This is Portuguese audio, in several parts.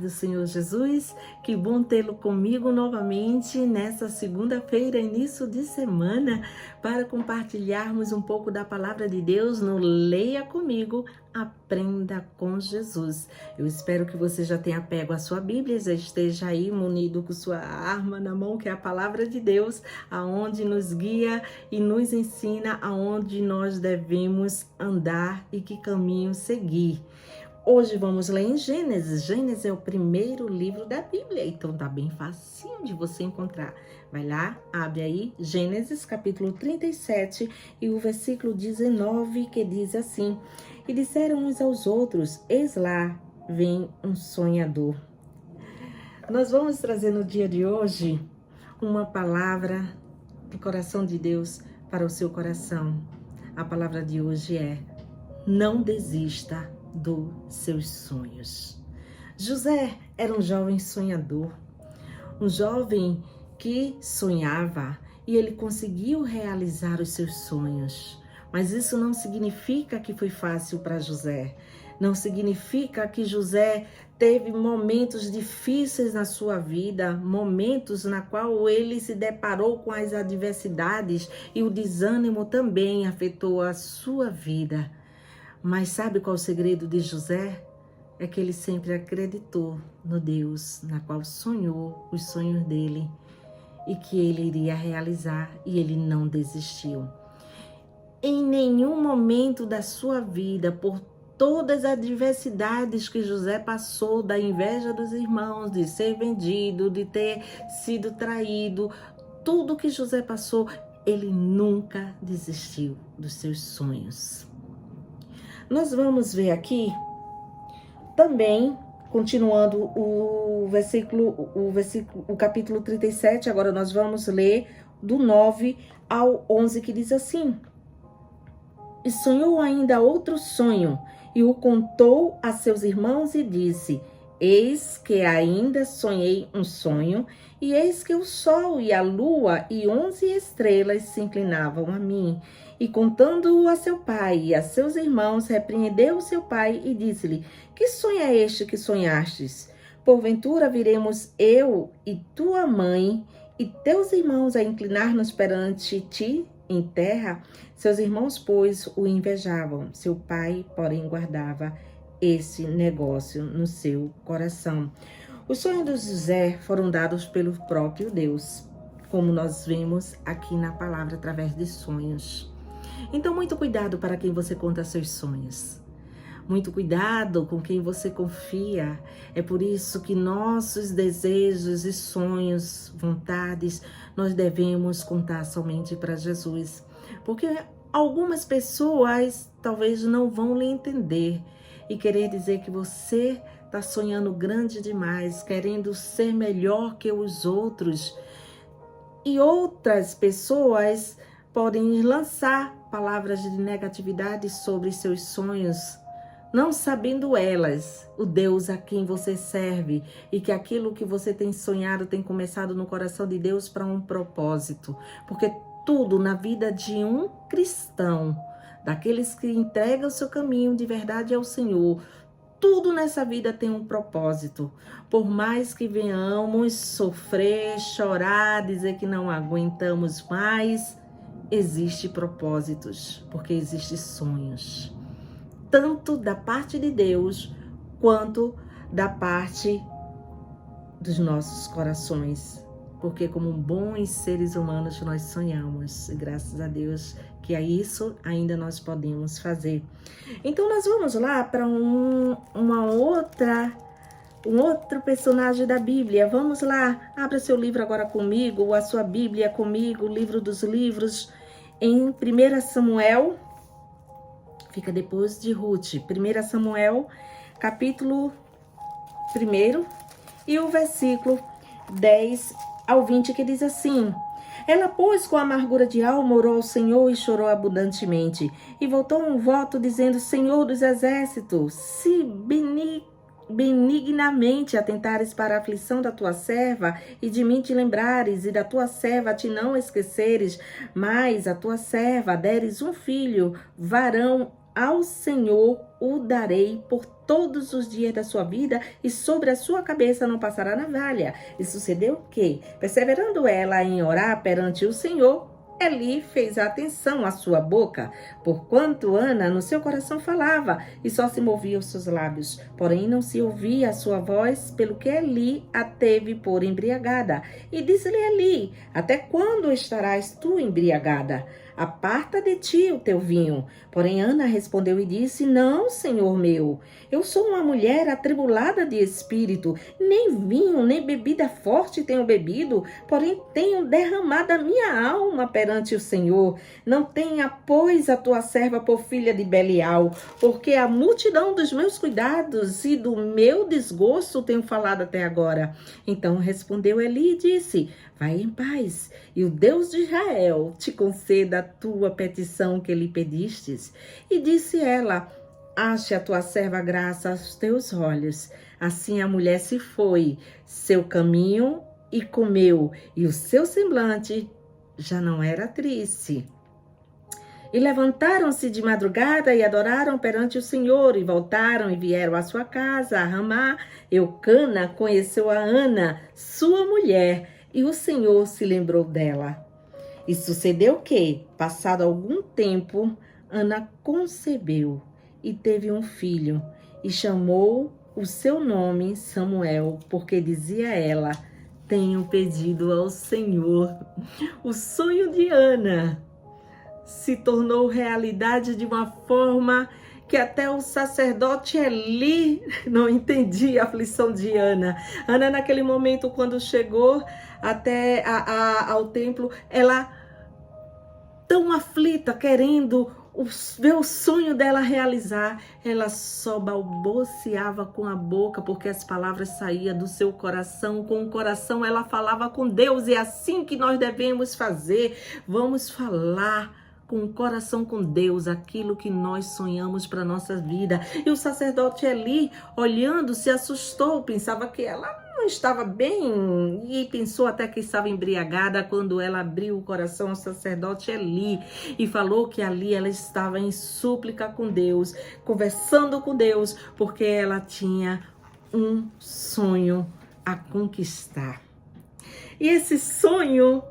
do Senhor Jesus, que bom tê-lo comigo novamente nessa segunda-feira, início de semana, para compartilharmos um pouco da palavra de Deus no Leia Comigo, Aprenda com Jesus. Eu espero que você já tenha pego a sua Bíblia, já esteja aí munido com sua arma na mão, que é a palavra de Deus, aonde nos guia e nos ensina aonde nós devemos andar e que caminho seguir. Hoje vamos ler em Gênesis. Gênesis é o primeiro livro da Bíblia, então tá bem facinho de você encontrar. Vai lá, abre aí, Gênesis capítulo 37 e o versículo 19, que diz assim: E disseram uns aos outros, eis lá vem um sonhador. Nós vamos trazer no dia de hoje uma palavra do coração de Deus para o seu coração. A palavra de hoje é: não desista dos seus sonhos. José era um jovem sonhador, um jovem que sonhava e ele conseguiu realizar os seus sonhos. Mas isso não significa que foi fácil para José. Não significa que José teve momentos difíceis na sua vida, momentos na qual ele se deparou com as adversidades e o desânimo também afetou a sua vida. Mas sabe qual é o segredo de José? É que ele sempre acreditou no Deus, na qual sonhou os sonhos dele e que ele iria realizar, e ele não desistiu. Em nenhum momento da sua vida, por todas as adversidades que José passou, da inveja dos irmãos, de ser vendido, de ter sido traído, tudo que José passou, ele nunca desistiu dos seus sonhos. Nós vamos ver aqui também, continuando o capítulo 37, agora nós vamos ler do 9 ao 11, que diz assim: E sonhou ainda outro sonho, e o contou a seus irmãos e disse: Eis que ainda sonhei um sonho, e eis que o sol e a lua e 11 estrelas se inclinavam a mim. E contando-o a seu pai e a seus irmãos, repreendeu seu pai e disse-lhe: Que sonho é este que sonhastes? Porventura viremos eu e tua mãe e teus irmãos a inclinar-nos perante ti em terra? Seus irmãos, pois, o invejavam. Seu pai, porém, guardava esse negócio no seu coração. Os sonhos de José foram dados pelo próprio Deus, como nós vemos aqui na palavra, através de sonhos. Então, muito cuidado para quem você conta seus sonhos. Muito cuidado com quem você confia. É por isso que nossos desejos e sonhos, vontades, nós devemos contar somente para Jesus. Porque algumas pessoas talvez não vão lhe entender e querer dizer que você está sonhando grande demais, querendo ser melhor que os outros. E outras pessoas podem lançar palavras de negatividade sobre seus sonhos, não sabendo elas o Deus a quem você serve e que aquilo que você tem sonhado tem começado no coração de Deus para um propósito. Porque tudo na vida de um cristão, daqueles que entregam o seu caminho de verdade ao Senhor, tudo nessa vida tem um propósito. Por mais que venhamos sofrer, chorar, dizer que não aguentamos mais, existe propósitos, porque existem sonhos, tanto da parte de Deus quanto da parte dos nossos corações, porque como bons seres humanos nós sonhamos, e graças a Deus que é isso ainda nós podemos fazer. Então nós vamos lá para um outro personagem da Bíblia. Vamos lá, abra seu livro agora comigo, ou a sua Bíblia comigo, o livro dos livros, em 1 Samuel, fica depois de Ruth. 1 Samuel, capítulo 1, e o versículo 10 ao 20, que diz assim: Ela, pois, com amargura de alma, orou ao Senhor e chorou abundantemente. E voltou um voto, dizendo: Senhor dos exércitos, se benignamente atentares para a aflição da tua serva, e de mim te lembrares, e da tua serva te não esqueceres, mas a tua serva deres um filho, varão ao Senhor o darei por todos os dias da sua vida, e sobre a sua cabeça não passará navalha. E sucedeu que, perseverando ela em orar perante o Senhor, Eli fez atenção à sua boca, porquanto Ana no seu coração falava, e só se movia os seus lábios. Porém não se ouvia a sua voz, pelo que Eli a teve por embriagada. E disse-lhe Eli: até quando estarás tu embriagada? Aparta de ti o teu vinho. Porém Ana respondeu e disse: não, senhor meu, eu sou uma mulher atribulada de espírito, nem vinho, nem bebida forte tenho bebido, porém tenho derramado a minha alma perante o Senhor. Não tenha, pois, a tua serva por filha de Belial, porque a multidão dos meus cuidados e do meu desgosto tenho falado até agora. Então respondeu Eli e disse: vai em paz, e o Deus de Israel te conceda a tua petição que lhe pedistes. E disse ela: ache a tua serva graça aos teus olhos. Assim a mulher se foi, seu caminho, e comeu, e o seu semblante já não era triste. E levantaram-se de madrugada e adoraram perante o Senhor, e voltaram e vieram à sua casa, a Ramá. Eucana conheceu a Ana, sua mulher, e o Senhor se lembrou dela. E sucedeu que, passado algum tempo, Ana concebeu e teve um filho, e chamou o seu nome Samuel, porque dizia ela: tenho pedido ao Senhor. O sonho de Ana se tornou realidade de uma forma que até o sacerdote Eli não entendia a aflição de Ana. Ana, naquele momento, quando chegou até ao templo, ela tão aflita, querendo ver o sonho dela realizar, ela só balbuciava com a boca, porque as palavras saíam do seu coração. Com o coração ela falava com Deus, e é assim que nós devemos fazer. Vamos falar com o coração com Deus aquilo que nós sonhamos para a nossa vida. E o sacerdote Eli, olhando, se assustou, pensava que ela não estava bem, e pensou até que estava embriagada, quando ela abriu o coração ao sacerdote Eli e falou que ali ela estava em súplica com Deus, conversando com Deus, porque ela tinha um sonho a conquistar. E esse sonho,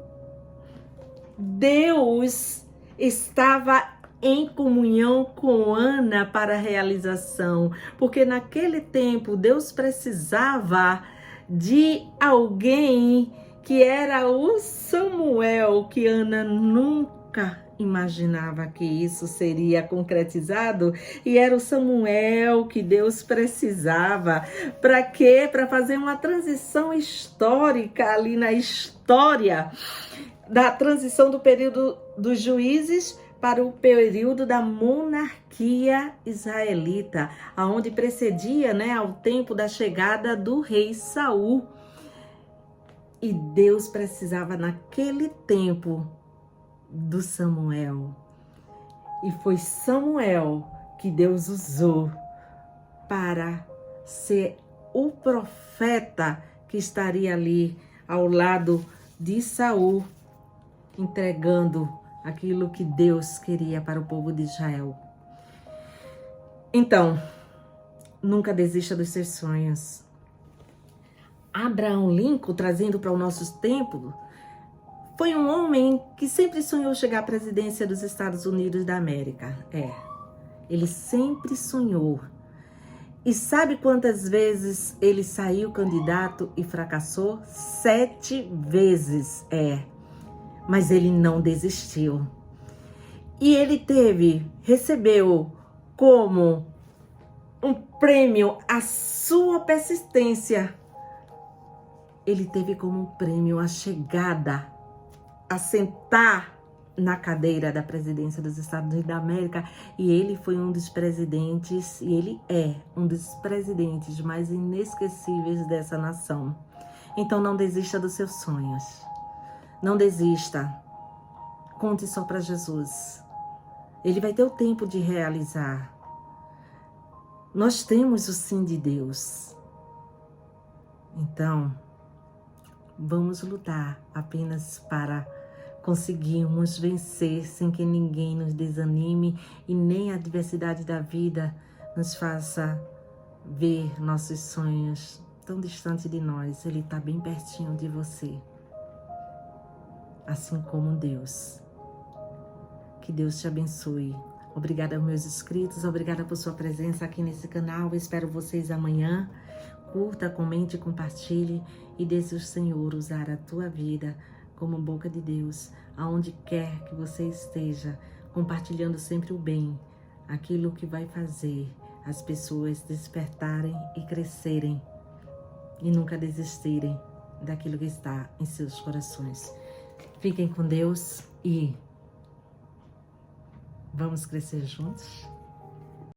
Deus estava em comunhão com Ana para a realização, porque naquele tempo Deus precisava de alguém que era o Samuel, que Ana nunca imaginava que isso seria concretizado, e era o Samuel que Deus precisava. Para quê? Para fazer uma transição histórica ali na história da transição do período dos juízes para o período da monarquia israelita, aonde precedia, ao tempo da chegada do rei Saul. E Deus precisava naquele tempo do Samuel. E foi Samuel que Deus usou para ser o profeta que estaria ali ao lado de Saul, entregando aquilo que Deus queria para o povo de Israel. Então, nunca desista dos seus sonhos. Abraham Lincoln, trazendo para o nosso tempo, foi um homem que sempre sonhou chegar à presidência dos Estados Unidos da América. Ele sempre sonhou. E sabe quantas vezes ele saiu candidato e fracassou? 7 vezes. Mas ele não desistiu. E ele recebeu como um prêmio a sua persistência. Ele teve como prêmio a chegada, a sentar na cadeira da presidência dos Estados Unidos da América. E ele foi um dos presidentes, e ele é um dos presidentes mais inesquecíveis dessa nação. Então não desista dos seus sonhos. Não desista. Conte só para Jesus. Ele vai ter o tempo de realizar. Nós temos o sim de Deus. Então, vamos lutar apenas para conseguimos vencer sem que ninguém nos desanime e nem a adversidade da vida nos faça ver nossos sonhos tão distante de nós. Ele está bem pertinho de você, assim como Deus. Que Deus te abençoe. Obrigada aos meus inscritos, obrigada por sua presença aqui nesse canal. Espero vocês amanhã. Curta, comente, compartilhe e deixe o Senhor usar a tua vida como boca de Deus, aonde quer que você esteja, compartilhando sempre o bem, aquilo que vai fazer as pessoas despertarem e crescerem e nunca desistirem daquilo que está em seus corações. Fiquem com Deus e vamos crescer juntos?